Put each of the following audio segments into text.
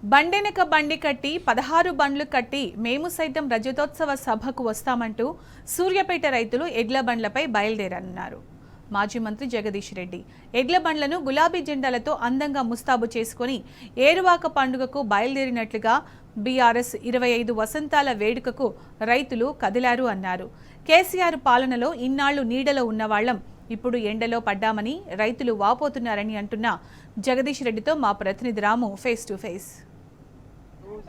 బండెనక బండి కట్టి 16 బండ్లు కట్టి మేము సైతం రజతోత్సవ సభకు వస్తామంటూ సూర్యాపేట రైతులు ఎడ్ల బండ్లపై బయలుదేరనున్నారు. మాజీ మంత్రి జగదీష్ రెడ్డి ఎడ్ల బండ్లను గులాబీ జెండాలతో అందంగా ముస్తాబు చేసుకుని ఏరువాక పండుగకు బయలుదేరినట్లుగా బీఆర్ఎస్ 25 వసంతాల వేడుకకు రైతులు కదిలారు అన్నారు. కేసీఆర్ పాలనలో ఇన్నాళ్లు నీడలో ఉన్నవాళ్లం ఇప్పుడు ఎండలో పడ్డామని రైతులు వాపోతున్నారని అంటున్న జగదీష్ రెడ్డితో మా ప్రతినిధి రాము ఫేస్ టు ఫేస్.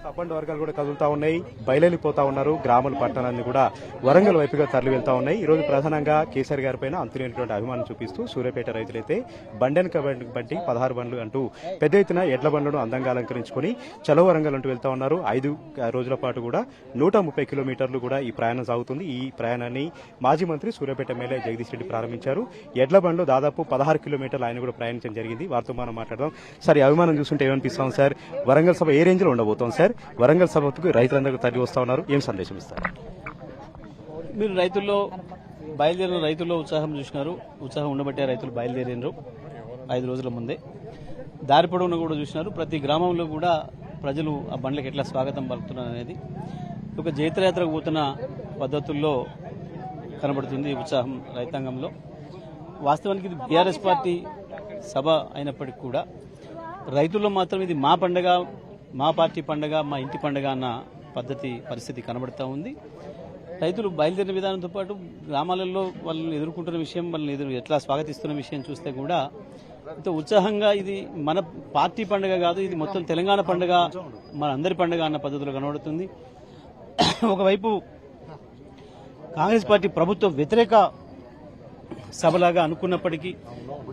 సబ్బండ్ వర్గాలు కూడా కదులుతా ఉన్నాయి, బయలుపోతా ఉన్నారు. గ్రామాల పట్టణాన్ని కూడా వరంగల్ వైపుగా తరలి వెళ్తా ఉన్నాయి. ఈ రోజు ప్రధానంగా కేసీఆర్ గారి పైన అంతులేనటువంటి అభిమానం చూపిస్తూ సూర్యాపేట రైతులైతే బండెనక బండి 16 బండ్లు అంటూ పెద్ద ఎత్తున ఎడ్ల బండ్లను అందంగా అలంకరించుకుని చలో వరంగల్ అంటూ వెళ్తా ఉన్నారు. 5 రోజుల పాటు కూడా 130 కిలోమీటర్లు కూడా ఈ ప్రయాణం సాగుతుంది. ఈ ప్రయాణాన్ని మాజీ మంత్రి సూర్యాపేట ఎమ్మెల్యే జగదీష్ రెడ్డి ప్రారంభించారు. ఎడ్ల బండ్లు దాదాపు 16 కిలోమీటర్లు ఆయన కూడా ప్రయాణించడం జరిగింది. వారితో మనం మాట్లాడదాం. సార్, ఈ అభిమానం చూస్తుంటే ఏమనిపిస్తాం సార్? వరంగల్ సభ ఏ రేంజ్ లో ఉండబోతోంది సార్? వరంగల్ సభకు రైతులందరూ తరలి వస్తా ఉన్నారు, ఏం సందేశం ఇస్తారు? మీరు బయలుదేరిన రైతుల్లో ఉత్సాహం చూసినారు. ఉత్సాహం ఉండబట్టే రైతులు బయలుదేరినారు 5 రోజుల ముందే. దారి పొడవున కూడా చూసినారు. ప్రతి గ్రామంలో కూడా ప్రజలు ఆ బండ్లకు ఎట్లా స్వాగతం పలుకుతున్నారు అనేది ఒక జైత్రయాత్రకు పోతున్న పద్ధతుల్లో కనబడుతుంది ఉత్సాహం రైతాంగంలో. వాస్తవానికి ఇది బీఆర్ఎస్ పార్టీ సభ అయినప్పటికీ కూడా రైతుల్లో మాత్రం ఇది మా పండగ, మా పార్టీ పండగ, మా ఇంటి పండగ అన్న పరిస్థితి కనబడతా ఉంది. రైతులు బయలుదేరిన విధానంతో పాటు గ్రామాలలో వాళ్ళు ఎదుర్కొంటున్న విషయం, వాళ్ళని ఎట్లా స్వాగతిస్తున్న విషయం చూస్తే కూడా ఎంతో ఉత్సాహంగా ఇది మన పార్టీ పండుగ కాదు, ఇది మొత్తం తెలంగాణ పండుగ, మన అందరి పండుగ అన్న పద్ధతిలో కనబడుతుంది. ఒకవైపు కాంగ్రెస్ పార్టీ ప్రభుత్వ వ్యతిరేక సభలాగా అనుకున్నప్పటికీ,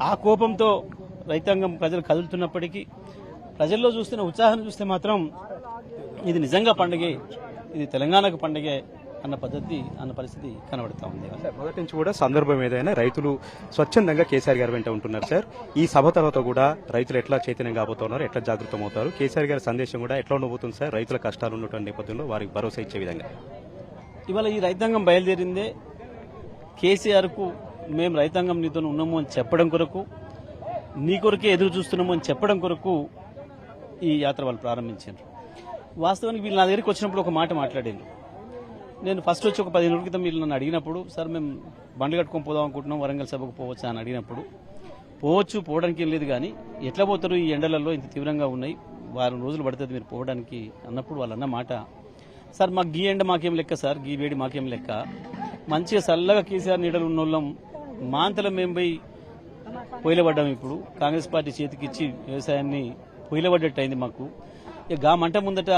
ఆ కోపంతో రైతాంగం ప్రజలు కదులుతున్నప్పటికీ ప్రజల్లో చూస్తున్న ఉత్సాహం చూస్తే మాత్రం ఇది నిజంగా పండుగే, ఇది తెలంగాణకు పండుగే అన్న పరిస్థితి కనబడుతూ ఉంది. మొదటి నుంచి కూడా సందర్భం ఏదైనా రైతులు స్వచ్ఛందంగా కేసీఆర్ గారి వెంట ఉంటున్నారు సార్. ఈ సభ తర్వాత కూడా రైతులు ఎట్లా చైతన్యం కాబోతున్నారు, ఎట్లా జాగృతం అవుతారు? కేసీఆర్ గారి సందేశం కూడా ఎట్లా ఉండబోతుంది సార్? రైతుల కష్టాలు ఉన్నటువంటి నేపథ్యంలో వారికి భరోసా ఇచ్చే విధంగా ఇవాళ ఈ రైతాంగం బయలుదేరిందే కేసీఆర్ కు మేము రైతాంగం నీతో ఉన్నాము అని చెప్పడం కొరకు, నీ కొరకే ఎదురు చూస్తున్నాము అని చెప్పడం కొరకు ఈ యాత్ర వాళ్ళు ప్రారంభించారు. వాస్తవానికి వీళ్ళు నా దగ్గరికి వచ్చినప్పుడు ఒక మాట మాట్లాడారు. నేను ఫస్ట్ వచ్చి ఒక 15 రోజుల క్రితం వీళ్ళు నన్ను అడిగినప్పుడు, సార్ మేము బండ్లు కట్టుకొని పోదాం అనుకుంటున్నాం, వరంగల్ సభకు పోవచ్చా అని అడిగినప్పుడు, పోవడానికి ఏం లేదు కానీ ఎట్లా పోతారు, ఈ ఎండలలో ఇంత తీవ్రంగా ఉన్నాయి, వారం రోజులు పడుతుంది మీరు పోవడానికి అన్నప్పుడు వాళ్ళు అన్న మాట, సార్ మాకు గీ ఎండ మాకేం లెక్క సార్, గీ వేడి మాకేం లెక్క, మంచిగా చల్లగా కేసీఆర్ నీడలు ఉన్నోళ్ళం, మా అంతలో మేము పోయి పొయ్యిలబడ్డాం, ఇప్పుడు కాంగ్రెస్ పార్టీ చేతికిచ్చి వ్యవసాయాన్ని పొయ్యిలబడ్డట్టు అయింది మాకు, ఇక గా మంట ముందట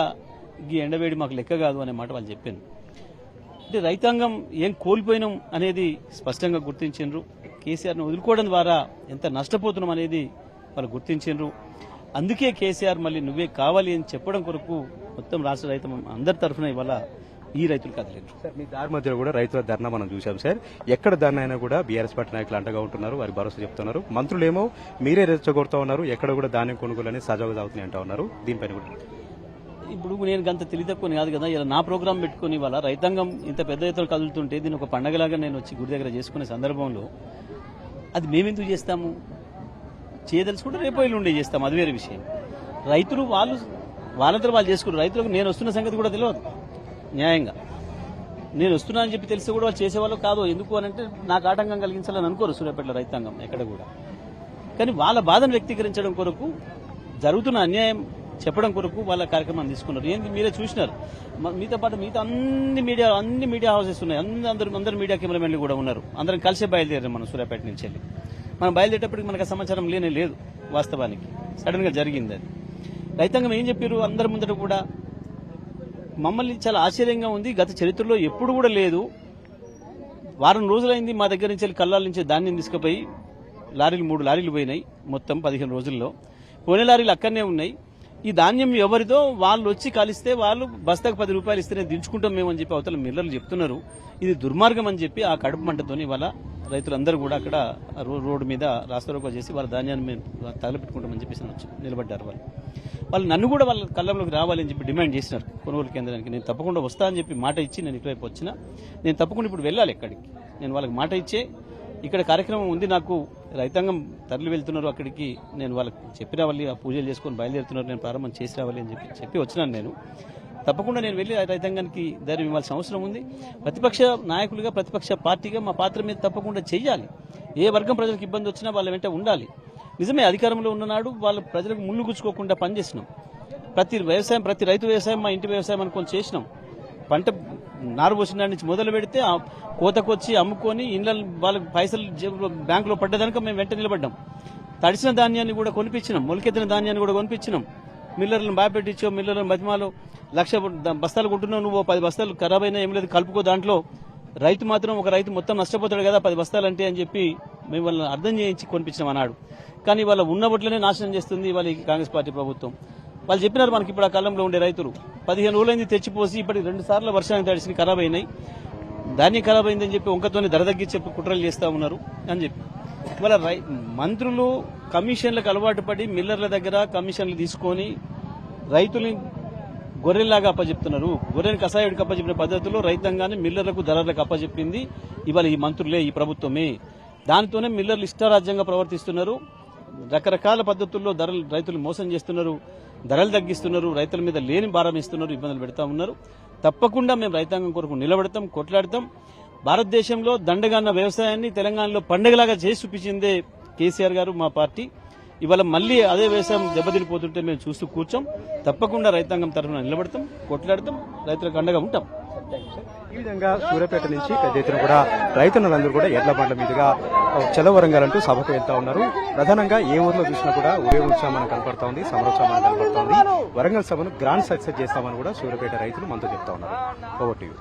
ఈ ఎండవేడి మాకు లెక్క కాదు అనే మాట వాళ్ళు చెప్పాను. అంటే రైతాంగం ఏం కోల్పోయినాం అనేది స్పష్టంగా గుర్తించారు. కేసీఆర్ను వదులుకోవడం ద్వారా ఎంత నష్టపోతున్నాం అనేది వాళ్ళు గుర్తించారు. అందుకే కేసీఆర్ మళ్ళీ నువ్వే కావాలి అని చెప్పడం కొరకు మొత్తం రాష్ట్ర రైతాంగం అందరి తరఫున ఇవాళ ఈ రైతులు కదలేదు. సార్, మీ దారి మధ్యలో కూడా రైతుల ధర్నా మనం చూసాం సార్. ఎక్కడ ధర్నా అయినా కూడా బీఆర్ఎస్ పార్టీ నాయకులు అండగా ఉంటున్నారు, వారి భరోసా చెప్తున్నారు. మంత్రులేమో మీరే రెచ్చగొడుతూ ఉన్నారు, ఎక్కడ కూడా ధాన్యం కొనుగోలు అనేది సజావుగా సాగుతున్నాయి అంటూ ఉన్నారు. దీనిపైన కూడా ఇప్పుడు నేను గంత తెలియతక్కువ కాదు కదా, ఇలా నా ప్రోగ్రాం పెట్టుకుని ఇవాళ రైతాంగం ఇంత పెద్ద ఎత్తున కదులుతుంటే దీని ఒక పండగలాగా నేను వచ్చి గుడి దగ్గర చేసుకునే సందర్భంలో అది మేమెందుకు చేస్తాము? చేయదలుచుకుంటే రేపు ఎల్లుండి చేస్తాము, అది వేరే విషయం. రైతులు వాళ్ళంతా వాళ్ళు చేసుకున్నారు. రైతులకు నేను వస్తున్న సంగతి కూడా తెలియదు. న్యాయంగా నేను వస్తున్నా అని చెప్పి తెలిసి కూడా వాళ్ళు చేసేవాళ్ళు కాదు. ఎందుకు అని అంటే నాకు ఆటంకం కలిగించాలని అనుకోరు సూర్యాపేట రైతాంగం ఎక్కడ కూడా. కానీ వాళ్ళ బాధను వ్యక్తీకరించడం కొరకు, జరుగుతున్న అన్యాయం చెప్పడం కొరకు వాళ్ళ కార్యక్రమాన్ని తీసుకున్నారు. ఏంటి మీరే చూసినారు. మీతో పాటు మిగతా అన్ని మీడియా హౌసెస్ ఉన్నాయి, అందరు మీడియా కెమెరామెన్లు కూడా ఉన్నారు. అందరం కలిసే బయలుదేరారు మనం సూర్యాపేట నుంచి వెళ్ళి. మనం బయలుదేరేటప్పటికి మనకు సమాచారం లేదు వాస్తవానికి, సడన్ గా జరిగింది అది. రైతాంగం ఏం చెప్పారు అందరి ముందట కూడా, మమ్మల్ని చాలా ఆశ్చర్యంగా ఉంది, గత చరిత్రలో ఎప్పుడు కూడా లేదు, వారం రోజులైంది మా దగ్గర నుంచి కల్లాల నుంచి ధాన్యం తీసుకుపోయి 3 లారీలు పోయినాయి మొత్తం 15 రోజుల్లో, పోయిన లారీలు అక్కడనే ఉన్నాయి, ఈ ధాన్యం ఎవరిదో వాళ్ళు వచ్చి కలిస్తే వాళ్ళు బస్తాకు 10 రూపాయలు ఇస్తేనే దించుకుంటాం మేము అని చెప్పి అవతల మిల్లర్లు చెప్తున్నారు. ఇది దుర్మార్గం అని చెప్పి ఆ కడుపు మంటతోని వాళ్ళ రైతులందరూ కూడా అక్కడ రోడ్డు మీద రాస్తారోకో చేసి వాళ్ళ ధాన్యాన్ని తగలపెట్టుకుంటామని చెప్పేసి నిలబడ్డారు. వాళ్ళు నన్ను కూడా వాళ్ళ కళ్ళంలోకి రావాలని చెప్పి డిమాండ్ చేసినారు కొనుగోలు కేంద్రానికి. నేను తప్పకుండా వస్తా అని చెప్పి మాట ఇచ్చి నేను ఇటువైపు వచ్చినా. నేను తప్పకుండా ఇప్పుడు వెళ్ళాలి ఎక్కడికి, నేను వాళ్ళకి మాట ఇచ్చే ఇక్కడ కార్యక్రమం ఉంది, నాకు రైతాంగం తరలి వెళ్తున్నారు అక్కడికి. నేను వాళ్ళకి చెప్పి రావాలి, ఆ పూజలు చేసుకొని బయలుదేరుతున్నారు, నేను ప్రారంభం చేసి రావాలి అని చెప్పి వచ్చినాను. నేను తప్పకుండా నేను వెళ్ళి రైతాంగానికి ధైర్యం ఇవ్వాల్సిన అవసరం ఉంది. ప్రతిపక్ష నాయకులుగా, ప్రతిపక్ష పార్టీగా మా పాత్ర మీద తప్పకుండా చెయ్యాలి. ఏ వర్గం ప్రజలకు ఇబ్బంది వచ్చినా వాళ్ళ వెంట ఉండాలి. నిజమే, అధికారంలో ఉన్ననాడు వాళ్ళ ప్రజలకు ముళ్ళు గుచ్చుకోకుండా పనిచేసినాం. ప్రతి రైతు వ్యవసాయం మా ఇంటి వ్యవసాయం అనుకొని చేసినాం. పంట నారు పోసిన నుంచి మొదలు పెడితే కోతకొచ్చి అమ్ముకొని ఇండ్ల వాళ్ళకి పైసలు బ్యాంకులో పడ్డదానిక మేము వెంట నిలబడ్డాం. తడిసిన ధాన్యాన్ని కూడా కొనిపించినాం, మొలకెత్తిన ధాన్యాన్ని కూడా కొనిపించినాం. మిల్లర్లను బాపెట్టించో, మిల్లర్లను బతిమాలో 1,00,000 బస్తాలు కొంటున్నావు, నువ్వు 10 బస్తాలు ఖరాబ్ అయినా ఏం లేదు కలుపుకో దాంట్లో. రైతు మాత్రం ఒక రైతు మొత్తం నష్టపోతాడు కదా 10 బస్తాలు అంటే అని చెప్పి మేము వాళ్ళని అర్థం చేయించి కొనిపించినాం అన్నాడు. కానీ వాళ్ళ ఉన్న బొట్లనే నాశనం చేస్తుంది వాళ్ళ కాంగ్రెస్ పార్టీ ప్రభుత్వం. వాళ్ళు చెప్పినారు మనకి ఇప్పుడు ఆ కాలంలో ఉండే రైతులు 15 రోజులైంది తెచ్చిపోసి ఇప్పటికి 2 సార్లు వర్షానికి తడిసి ఖరాబ్ అయినాయి, ధాన్యం ఖరాబ్ అయిందని చెప్పి ఒంకతోనే ధర తగ్గించి కుట్రలు చేస్తా ఉన్నారు అని చెప్పి. ఇవాళ మంత్రులు కమిషన్లకు అలవాటు పడి మిల్లర్ల దగ్గర కమిషన్లు తీసుకొని రైతుల్ని గొర్రెల్లాగా అప్పచెప్తున్నారు. గొర్రెని కసాయుడికి అప్పచెప్పిన పద్ధతిలో రైతాంగాన్ని మిల్లర్లకు ధరలకు అప్పచెప్పింది ఇవాళ ఈ మంత్రులే, ఈ ప్రభుత్వమే. దానితోనే మిల్లర్లు ఇష్టారాజ్యంగా ప్రవర్తిస్తున్నారు. రకరకాల పద్ధతుల్లో రైతులు మోసం చేస్తున్నారు, ధరలు తగ్గిస్తున్నారు, రైతుల మీద లేని భారం ఇస్తున్నారు, ఇబ్బందులు పెడతా ఉన్నారు. తప్పకుండా మేము రైతాంగం కొరకు నిలబడతాం, కొట్లాడతాం. భారతదేశంలో దండగాన్న వ్యవసాయాన్ని తెలంగాణలో పండుగలాగా చేసి చూపించిందే కేసీఆర్ గారు, మా పార్టీ. ఇవాళ మళ్లీ అదే వ్యవసాయం దెబ్బతినిపోతుంటే మేము చూస్తూ కూర్చోం. తప్పకుండా రైతాంగం తరఫున నిలబడతాం, కొట్లాడతాం, రైతులకు అండగా ఉంటాం. ఈ విధంగా సూర్యాపేట నుంచి పెద్ద ఎత్తున కూడా రైతులందరూ కూడా ఎడ్ల బండ్ల మీదుగా చలో వరంగల్ అంటూ సభకు వెళ్తా ఉన్నారు. ప్రధానంగా ఏ ఊర్లో చూసినా కూడా ఒరే ఉత్సాహం కనపడతా ఉంది, సమరోత్సాహం కనపడతా ఉంది. వరంగల్ సభను గ్రాండ్ సక్సెస్ చేస్తామని కూడా సూర్యాపేట రైతులు మనతో చెప్తా ఉన్నారు. Over to you.